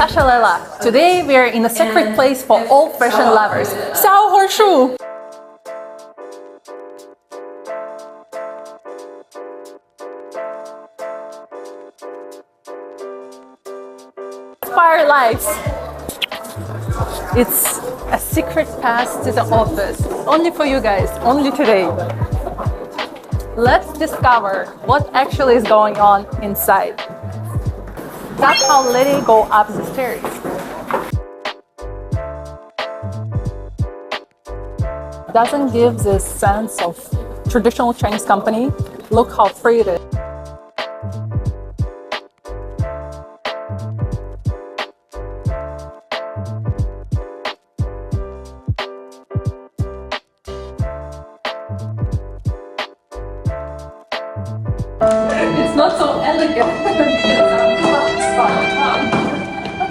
Sasha Lela. Today we are in a secret place for all fashion lovers, Xiaohongshu. Inspire lives. It's a secret pass to the office, only for you guys, only today. Let's discover what actually is going on inside. That's how Lily go up the stairs. Doesn't give this sense of traditional Chinese company. Look how free it is. It's not so elegant.